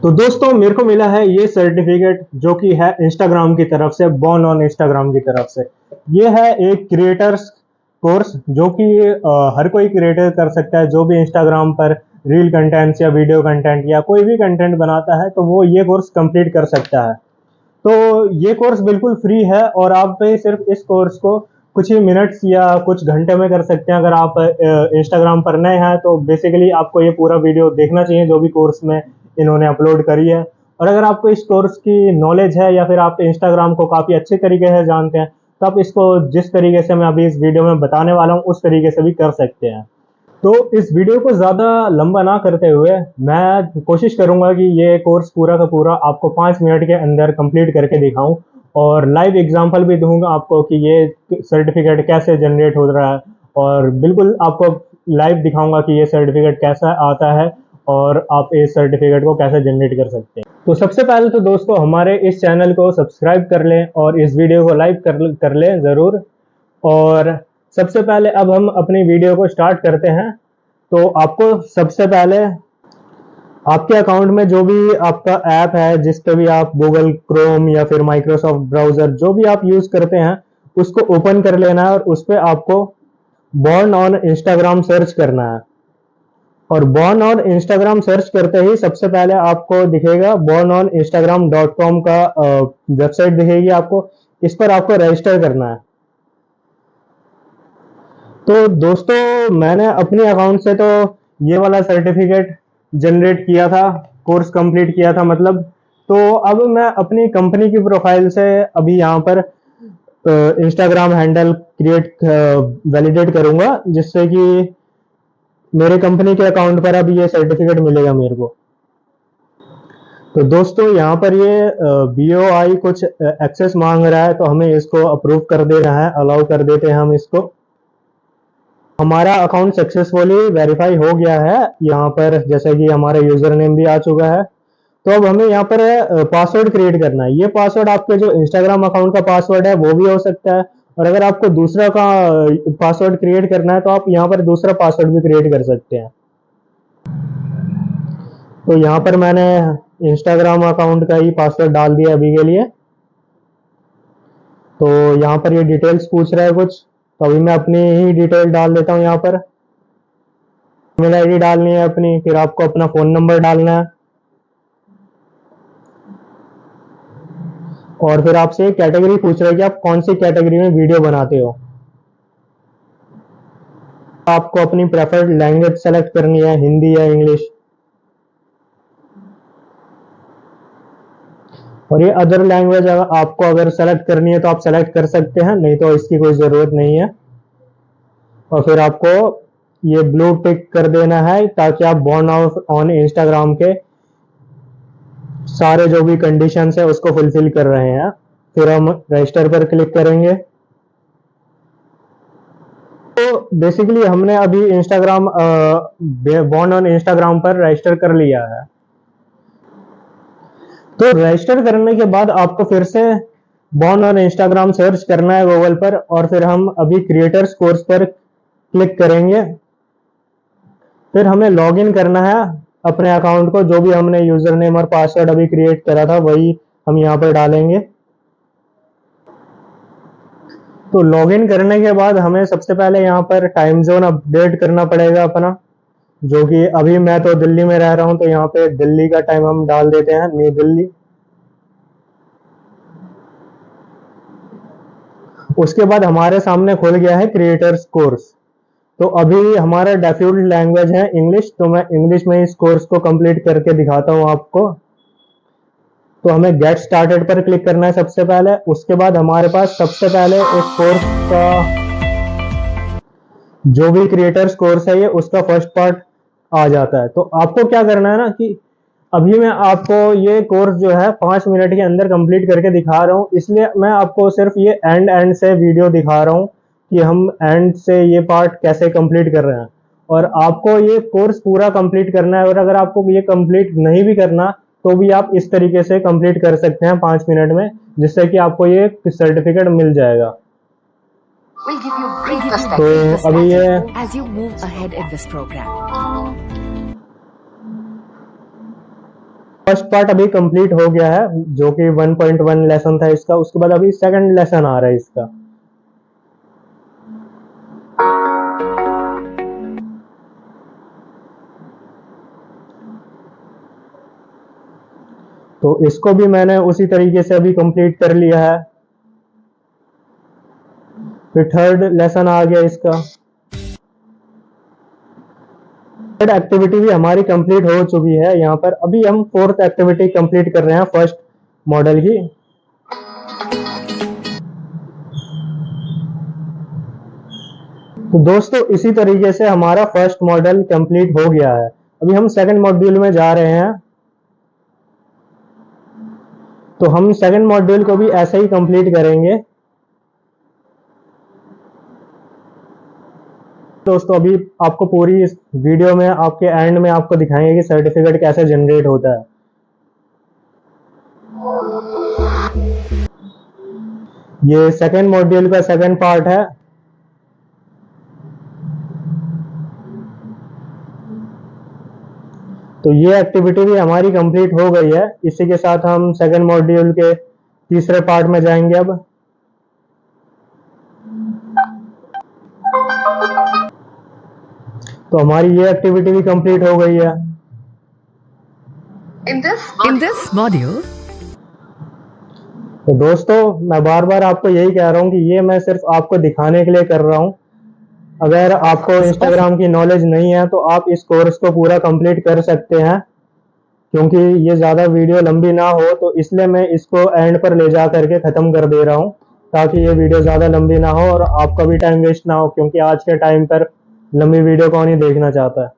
तो दोस्तों मेरे को मिला है ये सर्टिफिकेट जो कि है इंस्टाग्राम की तरफ से, बॉर्न ऑन इंस्टाग्राम की तरफ से। ये है एक क्रिएटर्स कोर्स जो कि हर कोई क्रिएटर कर सकता है। जो भी इंस्टाग्राम पर रील कंटेंट्स या वीडियो कंटेंट या कोई भी कंटेंट बनाता है तो वो ये कोर्स कंप्लीट कर सकता है। तो ये कोर्स बिल्कुल फ्री है और आप सिर्फ इस कोर्स को कुछ ही मिनट्स या कुछ घंटे में कर सकते हैं। अगर आप इंस्टाग्राम पर नए हैं तो बेसिकली आपको ये पूरा वीडियो देखना चाहिए जो भी कोर्स में इन्होंने अपलोड करी है। और अगर आपको इस कोर्स की नॉलेज है या फिर आप इंस्टाग्राम को काफ़ी अच्छे तरीके से जानते हैं तो आप इसको जिस तरीके से मैं अभी इस वीडियो में बताने वाला हूँ उस तरीके से भी कर सकते हैं। तो इस वीडियो को ज़्यादा लंबा ना करते हुए मैं कोशिश करूंगा कि ये कोर्स पूरा का पूरा आपको 5 मिनट के अंदर कंप्लीट करके दिखाऊं और लाइव एग्जांपल भी दूंगा आपको कि ये सर्टिफिकेट कैसे जनरेट हो रहा है, और बिल्कुल आपको लाइव दिखाऊंगा कि ये सर्टिफिकेट कैसा आता है और आप इस सर्टिफिकेट को कैसे जनरेट कर सकते हैं। तो सबसे पहले तो दोस्तों हमारे इस चैनल को सब्सक्राइब कर लें और इस वीडियो को लाइक कर लें ज़रूर। और सबसे पहले अब हम अपनी वीडियो को स्टार्ट करते हैं। तो आपको सबसे पहले आपके अकाउंट में जो भी आपका ऐप है, जिस पे भी आप गूगल क्रोम या फिर माइक्रोसॉफ्ट ब्राउज़र जो भी आप यूज़ करते हैं उसको ओपन कर लेना है और उस पर आपको बॉर्न ऑन इंस्टाग्राम सर्च करना है। और बॉर्न ऑन इंस्टाग्राम सर्च करते ही सबसे पहले आपको दिखेगा bornOnInstagram.com का वेबसाइट दिखेगी आपको। इस पर आपको रजिस्टर करना है। तो दोस्तों मैंने अपने अकाउंट से तो ये वाला सर्टिफिकेट जनरेट किया था, कोर्स कंप्लीट किया था मतलब। तो अब मैं अपनी कंपनी की प्रोफाइल से अभी यहाँ पर इंस्टाग्राम हैंडल वैलिडेट करूंगा, जिससे कि मेरे कंपनी के अकाउंट पर अब ये सर्टिफिकेट मिलेगा मेरे को। तो दोस्तों यहाँ पर ये BOI कुछ एक्सेस मांग रहा है तो हमें इसको अप्रूव कर देना है, अलाउ कर देते हैं हम इसको। हमारा अकाउंट सक्सेसफुली वेरीफाई हो गया है यहाँ पर, जैसे कि हमारा यूजर नेम भी आ चुका है। तो अब हमें यहाँ पर पासवर्ड क्रिएट करना है। ये पासवर्ड आपके जो इंस्टाग्राम अकाउंट का पासवर्ड है वो भी हो सकता है, और अगर आपको दूसरा का पासवर्ड क्रिएट करना है तो आप यहाँ पर दूसरा पासवर्ड भी क्रिएट कर सकते हैं। तो यहाँ पर मैंने इंस्टाग्राम अकाउंट का ही पासवर्ड डाल दिया अभी के लिए। तो यहाँ पर ये डिटेल्स पूछ रहा है कुछ, तो अभी मैं अपनी ही डिटेल डाल देता हूँ। यहाँ पर ईमेल आईडी डालनी है अपनी, फिर आपको अपना फ़ोन नंबर डालना है और फिर आपसे कैटेगरी पूछ रहा है कि आप कौन सी कैटेगरी में वीडियो बनाते हो। आपको अपनी प्रेफर्ड लैंग्वेज सेलेक्ट करनी है, हिंदी या इंग्लिश। और ये अदर लैंग्वेज आपको अगर सेलेक्ट करनी है तो आप सेलेक्ट कर सकते हैं, नहीं तो इसकी कोई ज़रूरत नहीं है। और फिर आपको ये ब्लू टिक कर देना है ताकि आप बॉर्न ऑन इंस्टाग्राम के सारे जो भी कंडीशंस है उसको फुलफिल कर रहे हैं। फिर हम रजिस्टर पर क्लिक करेंगे। तो बेसिकली हमने अभी इंस्टाग्राम बॉर्न ऑन इंस्टाग्राम पर रजिस्टर कर लिया है। तो रजिस्टर करने के बाद आपको फिर से बॉर्न ऑन इंस्टाग्राम सर्च करना है गूगल पर, और फिर हम अभी क्रिएटर्स कोर्स पर क्लिक करेंगे। फिर हमें लॉगिन करना है अपने अकाउंट को, जो भी हमने यूजर नेम और पासवर्ड अभी क्रिएट करा था वही हम यहाँ पर डालेंगे। तो लॉगिन करने के बाद हमें सबसे पहले यहाँ पर टाइम जोन अपडेट करना पड़ेगा अपना, जो कि अभी मैं तो दिल्ली में रह रहा हूँ तो यहाँ पे दिल्ली का टाइम हम डाल देते हैं, न्यू दिल्ली। उसके बाद हमारे सामने खुल गया है क्रिएटर्स कोर्स। तो अभी हमारा डिफॉल्ट लैंग्वेज है इंग्लिश, तो मैं इंग्लिश में इस कोर्स को कंप्लीट करके दिखाता हूँ आपको। तो हमें गेट स्टार्टेड पर क्लिक करना है सबसे पहले। उसके बाद हमारे पास सबसे पहले इस कोर्स का जो भी क्रिएटर्स कोर्स है ये उसका फर्स्ट पार्ट आ जाता है। तो आपको क्या करना है ना कि अभी मैं आपको ये कोर्स जो है 5 मिनट के अंदर कंप्लीट करके दिखा रहा हूँ, इसलिए मैं आपको सिर्फ ये एंड से वीडियो दिखा रहा हूँ कि हम एंड से ये पार्ट कैसे कंप्लीट कर रहे हैं। और आपको ये कोर्स पूरा कंप्लीट करना है, और अगर आपको ये कंप्लीट नहीं भी करना तो भी आप इस तरीके से कंप्लीट कर सकते हैं 5 मिनट में, जिससे कि आपको ये सर्टिफिकेट मिल जाएगा। तो अभी ये फर्स्ट पार्ट अभी कंप्लीट हो गया है, जो कि 1.1 लेसन था इसका। उसके बाद अभी सेकंड लेसन आ रहा है इसका। तो इसको भी मैंने उसी तरीके से अभी कंप्लीट कर लिया है। फिर थर्ड लेसन आ गया इसका। थर्ड एक्टिविटी भी हमारी कंप्लीट हो चुकी है। यहाँ पर अभी हम फोर्थ एक्टिविटी कंप्लीट कर रहे हैं फर्स्ट मॉडल की। तो दोस्तों इसी तरीके से हमारा फर्स्ट मॉडल कंप्लीट हो गया है। अभी हम सेकंड मॉड्यूल में जा रहे हैं। तो हम सेकंड मॉड्यूल को भी ऐसे ही कंप्लीट करेंगे। दोस्तों अभी आपको पूरी इस वीडियो में आपके एंड में आपको दिखाएंगे कि सर्टिफिकेट कैसे जनरेट होता है। ये सेकंड मॉड्यूल का सेकंड पार्ट है। तो ये एक्टिविटी भी हमारी कंप्लीट हो गई है। इसी के साथ हम सेकंड मॉड्यूल के तीसरे पार्ट में जाएंगे अब। तो हमारी ये एक्टिविटी भी कंप्लीट हो गई है। In this module, तो दोस्तों मैं बार बार आपको यही कह रहा हूँ कि ये मैं सिर्फ आपको दिखाने के लिए कर रहा हूँ। अगर आपको इंस्टाग्राम की नॉलेज नहीं है तो आप इस कोर्स को पूरा कंप्लीट कर सकते हैं, क्योंकि ये ज़्यादा वीडियो लंबी ना हो, तो इसलिए मैं इसको एंड पर ले जा करके ख़त्म कर दे रहा हूँ, ताकि ये वीडियो ज़्यादा लंबी ना हो और आपका भी टाइम वेस्ट ना हो, क्योंकि आज के टाइम पर लंबी वीडियो कौन ही देखना चाहता है।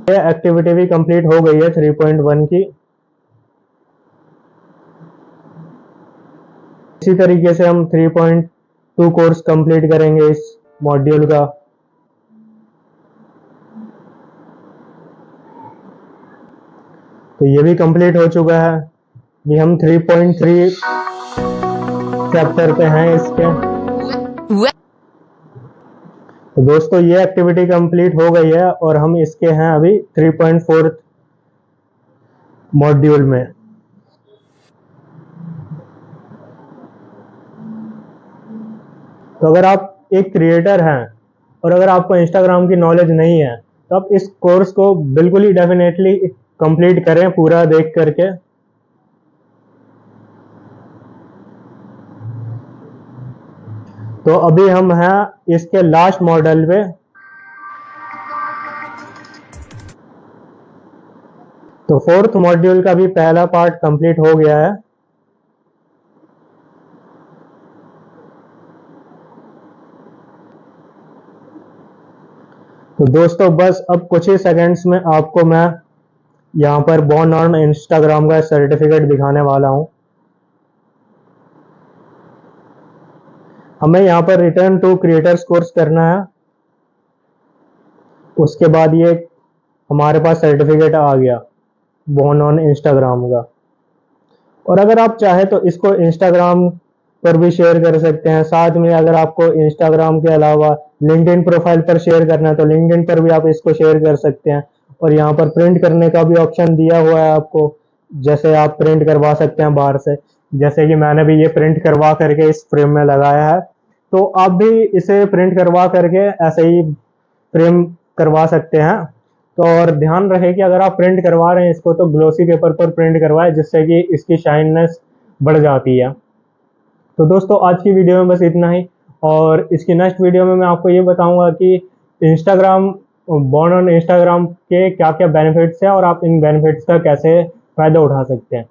ये एक्टिविटी भी कंप्लीट हो गई है 3.1 की। इसी तरीके से हम 3.2 कोर्स कंप्लीट करेंगे इस मॉड्यूल का। तो ये भी कंप्लीट हो चुका है। अभी हम 3.3 चैप्टर पे हैं इसके। तो दोस्तों ये एक्टिविटी कंप्लीट हो गई है और हम इसके हैं अभी 3.4 मॉड्यूल में। तो अगर आप एक क्रिएटर हैं और अगर आपको इंस्टाग्राम की नॉलेज नहीं है, तो आप इस कोर्स को बिल्कुल ही डेफिनेटली कंप्लीट करें पूरा देख करके। तो अभी हम हैं इसके लास्ट मॉडल पे। तो फोर्थ मॉड्यूल का भी पहला पार्ट कंप्लीट हो गया है। तो दोस्तों बस अब कुछ ही सेकंड्स में आपको मैं यहाँ पर बॉर्न ऑन इंस्टाग्राम का सर्टिफिकेट दिखाने वाला हूँ। हमें यहाँ पर रिटर्न टू क्रिएटर्स कोर्स करना है। उसके बाद ये हमारे पास सर्टिफिकेट आ गया बॉर्न ऑन इंस्टाग्राम का। और अगर आप चाहे तो इसको इंस्टाग्राम पर भी शेयर कर सकते हैं। साथ में अगर आपको इंस्टाग्राम के अलावा लिंक्डइन प्रोफाइल पर शेयर करना है तो लिंक्डइन पर भी आप इसको शेयर कर सकते हैं। और यहाँ पर प्रिंट करने का भी ऑप्शन दिया हुआ है आपको, जैसे आप प्रिंट करवा सकते हैं बाहर से। जैसे कि मैंने भी ये प्रिंट करवा करके इस फ्रेम में लगाया है, तो आप भी इसे प्रिंट करवा करके ऐसे ही फ्रेम करवा सकते हैं। तो और ध्यान रहे कि अगर आप प्रिंट करवा रहे हैं इसको तो ग्लोसी पेपर पर प्रिंट करवाएं, जिससे कि इसकी शाइननेस बढ़ जाती है। तो दोस्तों आज की वीडियो में बस इतना ही, और इसकी नेक्स्ट वीडियो में मैं आपको ये बताऊंगा कि इंस्टाग्राम बॉर्न ऑन इंस्टाग्राम के क्या क्या बेनिफिट्स हैं और आप इन बेनिफिट्स का कैसे फ़ायदा उठा सकते हैं।